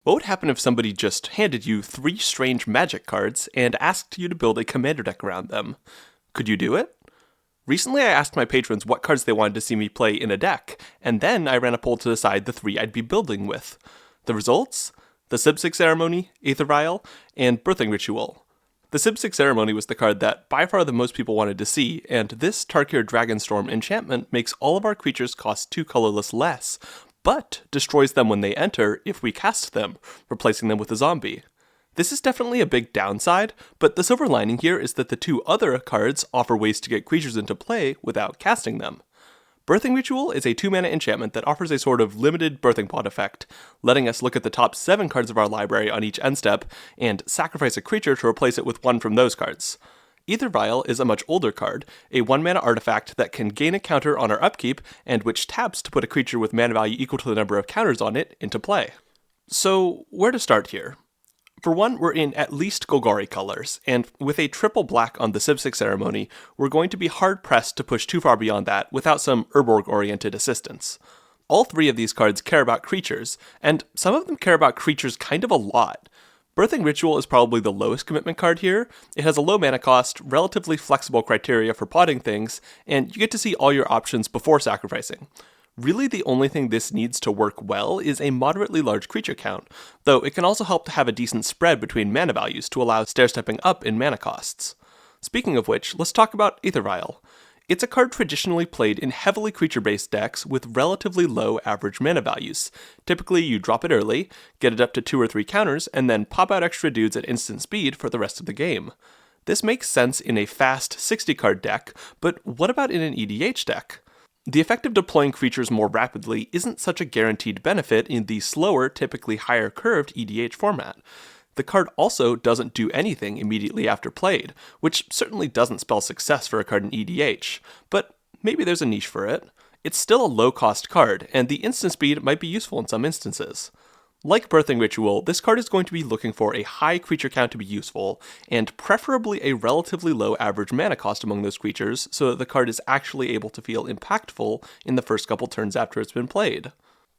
What would happen if somebody just handed you 3 strange magic cards and asked you to build a commander deck around them? Could you do it? Recently I asked my patrons what cards they wanted to see me play in a deck, and then I ran a poll to decide the 3 I'd be building with. The results? The Sibig Ceremony, Aether Vial, and Birthing Ritual. The Sibig Ceremony was the card that by far the most people wanted to see, and this Tarkir Dragonstorm enchantment makes all of our creatures cost 2 colorless less, but destroys them when they enter if we cast them, replacing them with a zombie. This is definitely a big downside, but the silver lining here is that the 2 other cards offer ways to get creatures into play without casting them. Birthing Ritual is a 2-mana enchantment that offers a sort of limited birthing pod effect, letting us look at the top 7 cards of our library on each end step and sacrifice a creature to replace it with one from those cards. Aether Vial is a much older card, a 1-mana artifact that can gain a counter on our upkeep and which taps to put a creature with mana value equal to the number of counters on it into play. So, where to start here? For one, we're in at least Golgari colors, and with a triple black on the Sibig Ceremony, we're going to be hard-pressed to push too far beyond that without some Urborg-oriented assistance. All 3 of these cards care about creatures, and some of them care about creatures kind of a lot. Birthing Ritual is probably the lowest commitment card here. It has a low mana cost, relatively flexible criteria for potting things, and you get to see all your options before sacrificing. Really, the only thing this needs to work well is a moderately large creature count, though it can also help to have a decent spread between mana values to allow stair-stepping up in mana costs. Speaking of which, let's talk about Aether Vial. It's a card traditionally played in heavily creature-based decks with relatively low average mana values. Typically, you drop it early, get it up to 2 or 3 counters, and then pop out extra dudes at instant speed for the rest of the game. This makes sense in a fast 60-card deck, but what about in an EDH deck? The effect of deploying creatures more rapidly isn't such a guaranteed benefit in the slower, typically higher curved EDH format. The card also doesn't do anything immediately after played, which certainly doesn't spell success for a card in EDH, but maybe there's a niche for it. It's still a low-cost card, and the instant speed might be useful in some instances. Like Birthing Ritual, this card is going to be looking for a high creature count to be useful, and preferably a relatively low average mana cost among those creatures, so that the card is actually able to feel impactful in the first couple turns after it's been played.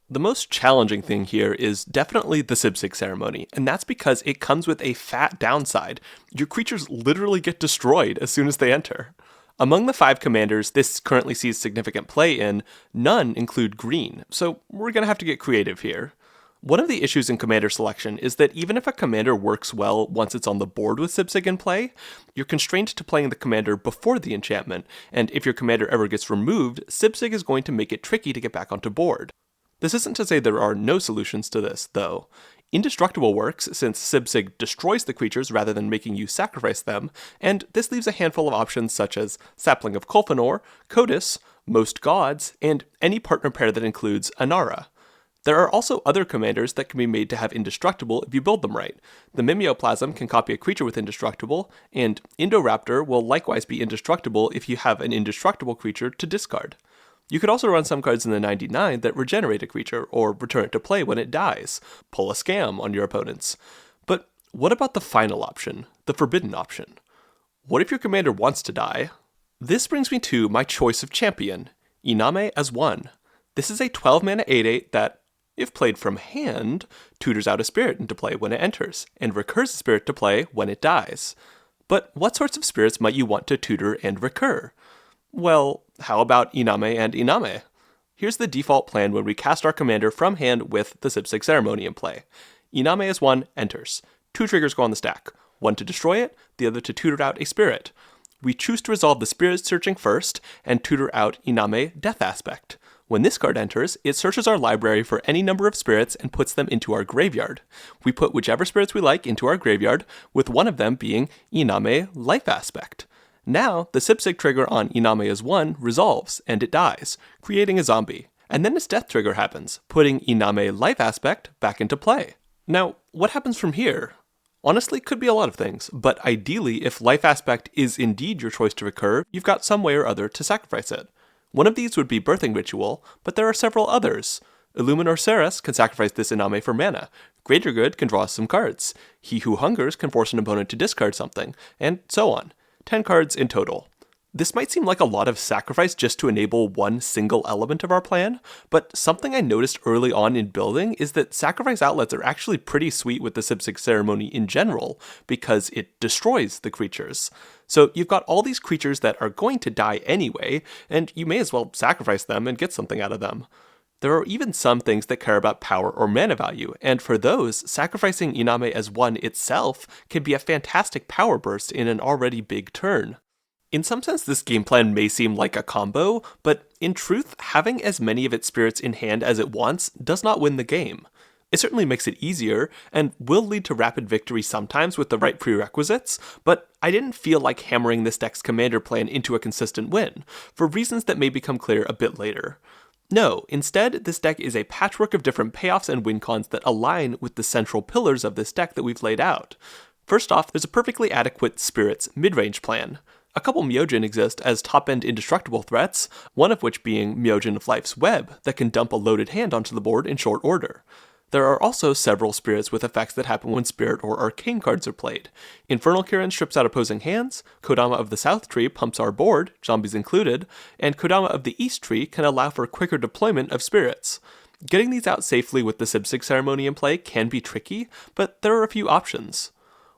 The most challenging thing here is definitely the Sibig Ceremony, and that's because it comes with a fat downside. Your creatures literally get destroyed as soon as they enter. Among the 5 commanders this currently sees significant play in, none include green, so we're going to have to get creative here. One of the issues in commander selection is that even if a commander works well once it's on the board with Sibig in play, you're constrained to playing the commander before the enchantment, and if your commander ever gets removed, Sibig is going to make it tricky to get back onto board. This isn't to say there are no solutions to this, though. Indestructible works since Sibig destroys the creatures rather than making you sacrifice them, and this leaves a handful of options such as Sapling of Kolfanor, Codis, Most Gods, and any partner pair that includes Anara. There are also other commanders that can be made to have Indestructible if you build them right. The Mimeoplasm can copy a creature with Indestructible, and Indoraptor will likewise be Indestructible if you have an Indestructible creature to discard. You could also run some cards in the 99 that regenerate a creature, or return it to play when it dies. Pull a scam on your opponents. But what about the final option, the forbidden option? What if your commander wants to die? This brings me to my choice of champion, Ename as 1. This is a 12-mana 8/8 that, if played from hand, tutors out a spirit into play when it enters, and recurs a spirit to play when it dies. But what sorts of spirits might you want to tutor and recur? Well, how about Ename and Ename? Here's the default plan when we cast our commander from hand with the Sibig Ceremony in play. Ename as 1 enters. 2 triggers go on the stack. 1 to destroy it, the other to tutor out a spirit. We choose to resolve the spirit searching first, and tutor out Ename Death Aspect. When this card enters, it searches our library for any number of spirits and puts them into our graveyard. We put whichever spirits we like into our graveyard, with one of them being Ename Life Aspect. Now, the Sibig trigger on Ename as 1 resolves, and it dies, creating a zombie. And then its death trigger happens, putting Ename Life Aspect back into play. Now, what happens from here? Honestly, could be a lot of things, but ideally, if Life Aspect is indeed your choice to recur, you've got some way or other to sacrifice it. One of these would be Birthing Ritual, but there are several others. Illuminor Ceres can sacrifice this Ename for mana. Greater Good can draw us some cards. He Who Hungers can force an opponent to discard something, and so on. 10 cards in total. This might seem like a lot of sacrifice just to enable one single element of our plan, but something I noticed early on in building is that sacrifice outlets are actually pretty sweet with the Sibig ceremony in general, because it destroys the creatures. So you've got all these creatures that are going to die anyway, and you may as well sacrifice them and get something out of them. There are even some things that care about power or mana value, and for those, sacrificing Ename as one itself can be a fantastic power burst in an already big turn. In some sense, this game plan may seem like a combo, but in truth, having as many of its spirits in hand as it wants does not win the game. It certainly makes it easier, and will lead to rapid victory sometimes with the right prerequisites, but I didn't feel like hammering this deck's commander plan into a consistent win, for reasons that may become clear a bit later. No, instead, this deck is a patchwork of different payoffs and win cons that align with the central pillars of this deck that we've laid out. First off, there's a perfectly adequate Spirits mid-range plan. A couple Myojin exist as top-end indestructible threats, one of which being Myojin of Life's Web that can dump a loaded hand onto the board in short order. There are also several spirits with effects that happen when spirit or arcane cards are played. Infernal Kirin strips out opposing hands, Kodama of the South Tree pumps our board, zombies included, and Kodama of the East Tree can allow for quicker deployment of spirits. Getting these out safely with the Sibig ceremony in play can be tricky, but there are a few options.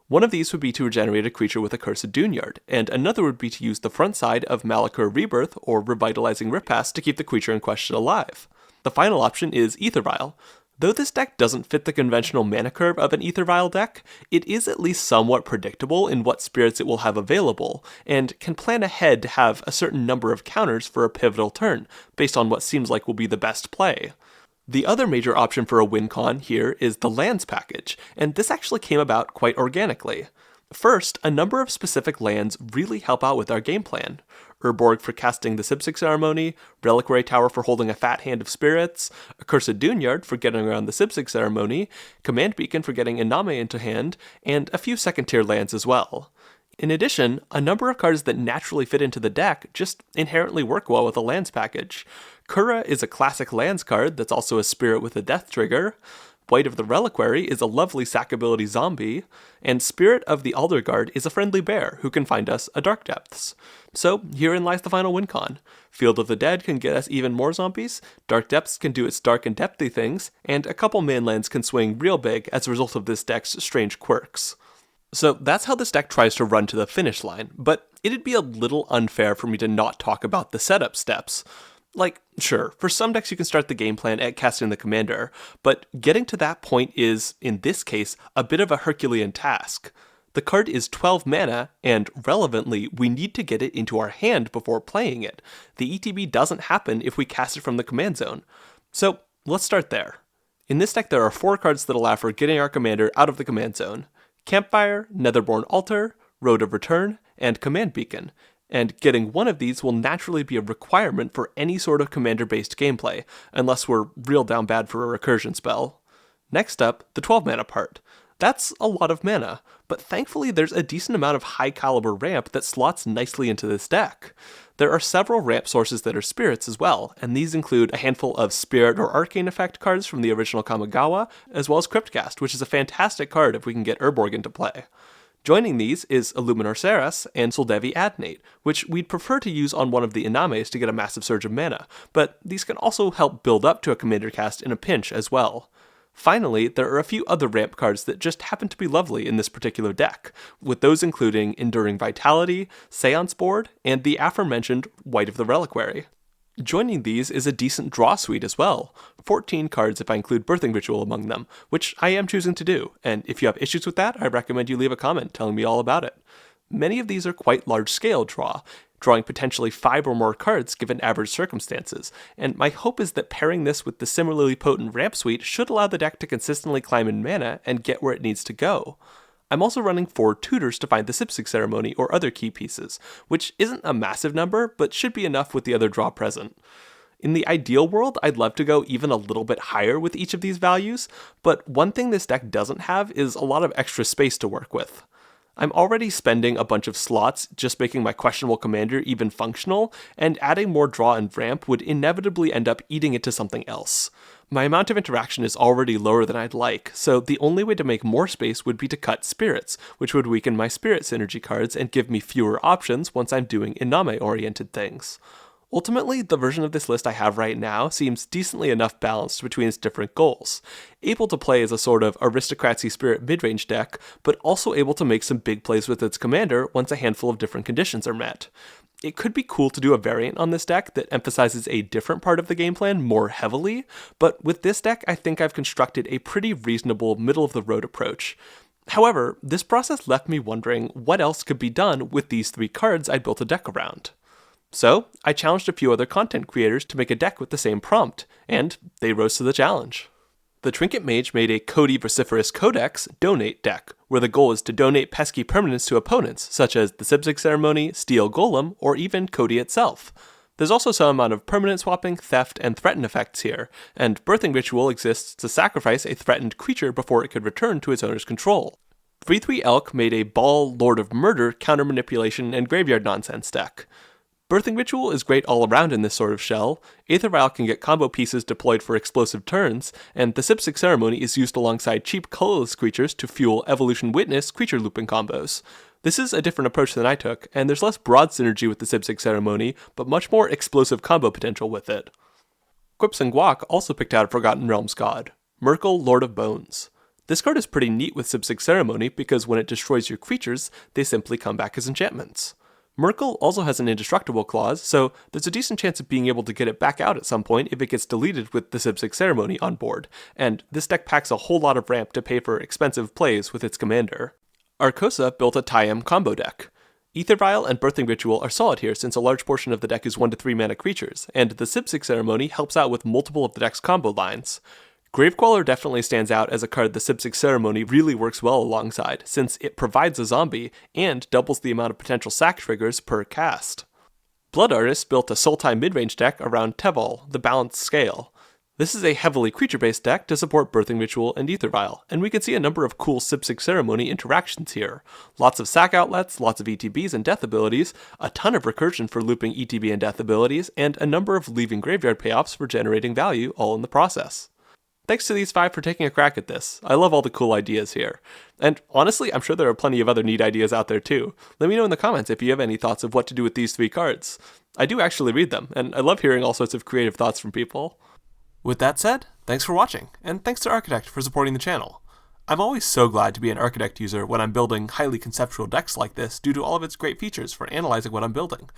One of these would be to regenerate a creature with a Cursed Dunyard, and another would be to use the front side of Malachur Rebirth or Revitalizing Ripass to keep the creature in question alive. The final option is Aether Vial. Though this deck doesn't fit the conventional mana curve of an Aether Vial deck, it is at least somewhat predictable in what spirits it will have available, and can plan ahead to have a certain number of counters for a pivotal turn, based on what seems like will be the best play. The other major option for a win con here is the lands package, and this actually came about quite organically. First, a number of specific lands really help out with our game plan. Urborg for casting the Sibig ceremony, Reliquary Tower for holding a fat hand of spirits, a Cursed Dunyard for getting around the Sibig ceremony, Command Beacon for getting Ename into hand, and a few second-tier lands as well. In addition, a number of cards that naturally fit into the deck just inherently work well with a lands package. Kura is a classic lands card that's also a spirit with a death trigger. White of the Reliquary is a lovely sackability zombie, and Spirit of the Alderguard is a friendly bear who can find us a Dark Depths. So herein lies the final win con. Field of the Dead can get us even more zombies, Dark Depths can do its dark and depthy things, and a couple mainlands can swing real big as a result of this deck's strange quirks. So that's how this deck tries to run to the finish line, but it'd be a little unfair for me to not talk about the setup steps. Like, sure, for some decks you can start the game plan at casting the commander, but getting to that point is, in this case, a bit of a Herculean task. The card is 12 mana, and relevantly, we need to get it into our hand before playing it. The ETB doesn't happen if we cast it from the command zone. So, let's start there. In this deck there are 4 cards that allow for getting our commander out of the command zone. Campfire, Netherborn Altar, Road of Return, and Command Beacon. And getting one of these will naturally be a requirement for any sort of commander-based gameplay, unless we're real down bad for a recursion spell. Next up, the 12 mana part. That's a lot of mana, but thankfully there's a decent amount of high-caliber ramp that slots nicely into this deck. There are several ramp sources that are spirits as well, and these include a handful of spirit or arcane effect cards from the original Kamigawa, as well as Cryptcast, which is a fantastic card if we can get Urborg into play. Joining these is Illuminor Ceres and Soldevi Adnate, which we'd prefer to use on one of the Inames to get a massive surge of mana, but these can also help build up to a commander cast in a pinch as well. Finally, there are a few other ramp cards that just happen to be lovely in this particular deck, with those including Enduring Vitality, Seance Board, and the aforementioned White of the Reliquary. Joining these is a decent draw suite as well, 14 cards if I include Birthing Ritual among them, which I am choosing to do, and if you have issues with that, I recommend you leave a comment telling me all about it. Many of these are quite large-scale drawing potentially 5 or more cards given average circumstances, and my hope is that pairing this with the similarly potent ramp suite should allow the deck to consistently climb in mana and get where it needs to go. I'm also running 4 tutors to find the Sibig ceremony or other key pieces, which isn't a massive number, but should be enough with the other draw present. In the ideal world, I'd love to go even a little bit higher with each of these values, but one thing this deck doesn't have is a lot of extra space to work with. I'm already spending a bunch of slots just making my questionable commander even functional, and adding more draw and ramp would inevitably end up eating it to something else. My amount of interaction is already lower than I'd like, so the only way to make more space would be to cut spirits, which would weaken my spirit synergy cards and give me fewer options once I'm doing Ename-oriented things. Ultimately, the version of this list I have right now seems decently enough balanced between its different goals, able to play as a sort of aristocracy spirit mid-range deck, but also able to make some big plays with its commander once a handful of different conditions are met. It could be cool to do a variant on this deck that emphasizes a different part of the game plan more heavily, but with this deck I think I've constructed a pretty reasonable middle-of-the-road approach. However, this process left me wondering what else could be done with these 3 cards I built a deck around. So, I challenged a few other content creators to make a deck with the same prompt, and they rose to the challenge. The Trinket Mage made a Cody Vociferous Codex Donate deck, where the goal is to donate pesky permanents to opponents, such as the Sibig Ceremony, Steel Golem, or even Cody itself. There's also some amount of permanent swapping, theft, and threaten effects here, and Birthing Ritual exists to sacrifice a threatened creature before it could return to its owner's control. 3/3 Elk made a Ball Lord of Murder counter manipulation and graveyard nonsense deck. Birthing Ritual is great all around in this sort of shell, Aether Vial can get combo pieces deployed for explosive turns, and the Sibig Ceremony is used alongside cheap colorless creatures to fuel Evolution Witness creature looping combos. This is a different approach than I took, and there's less broad synergy with the Sibig Ceremony, but much more explosive combo potential with it. Quips and Guac also picked out a Forgotten Realms god, Merkle, Lord of Bones. This card is pretty neat with Sibig Ceremony because when it destroys your creatures, they simply come back as enchantments. Merkle also has an indestructible clause, so there's a decent chance of being able to get it back out at some point if it gets deleted with the Sibig Ceremony on board, and this deck packs a whole lot of ramp to pay for expensive plays with its commander. Arcosa built a Tayam combo deck. Aether Vial and Birthing Ritual are solid here since a large portion of the deck is 1-3 mana creatures, and the Sibig Ceremony helps out with multiple of the deck's combo lines. Gravequeller definitely stands out as a card the Sibig Ceremony really works well alongside, since it provides a zombie and doubles the amount of potential sack triggers per cast. Blood Artist built a Sultai midrange deck around Teval, the Balanced Scale. This is a heavily creature-based deck to support Birthing Ritual and Aether Vial, and we can see a number of cool Sibig Ceremony interactions here. Lots of sack outlets, lots of ETBs and death abilities, a ton of recursion for looping ETB and death abilities, and a number of leaving graveyard payoffs for generating value all in the process. Thanks to these 5 for taking a crack at this. I love all the cool ideas here. And honestly, I'm sure there are plenty of other neat ideas out there too. Let me know in the comments if you have any thoughts of what to do with these 3 cards. I do actually read them, and I love hearing all sorts of creative thoughts from people. With that said, thanks for watching, and thanks to Architect for supporting the channel. I'm always so glad to be an Architect user when I'm building highly conceptual decks like this due to all of its great features for analyzing what I'm building.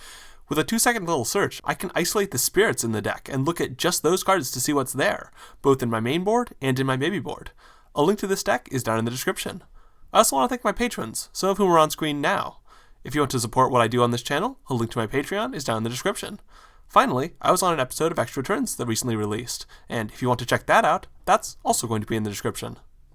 With a 2-second little search, I can isolate the spirits in the deck and look at just those cards to see what's there, both in my main board and in my maybe board. A link to this deck is down in the description. I also want to thank my patrons, some of whom are on screen now. If you want to support what I do on this channel, a link to my Patreon is down in the description. Finally, I was on an episode of Extra Turns that recently released, and if you want to check that out, that's also going to be in the description.